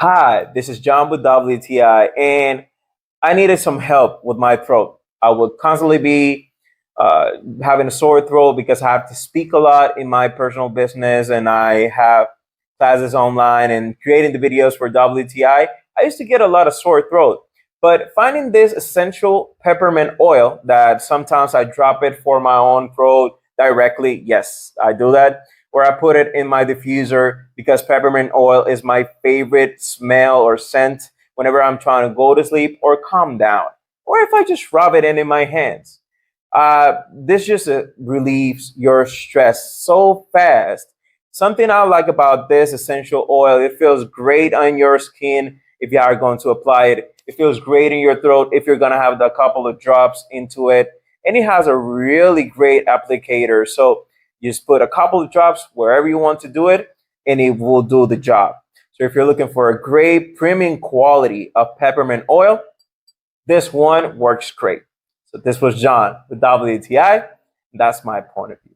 Hi, this is John with WTI, and I needed some help with my throat. I would constantly be having a sore throat because I have to speak a lot in my personal business and I have classes online and creating the videos for WTI. I used to get a lot of sore throat, but finding this essential peppermint oil that sometimes I drop it for my own throat directly. Yes, I do that, where I put it in my diffuser because peppermint oil is my favorite smell or scent whenever I'm trying to go to sleep or calm down, or if I just rub it in my hands. This just relieves your stress so fast. Something I like about this essential oil, it feels great on your skin if you are going to apply it. It feels great in your throat if you're going to have a couple of drops into it. And it has a really great applicator. So you just put a couple of drops wherever you want to do it, and it will do the job. So if you're looking for a great premium quality of peppermint oil, this one works great. So this was John with WTI. That's my point of view.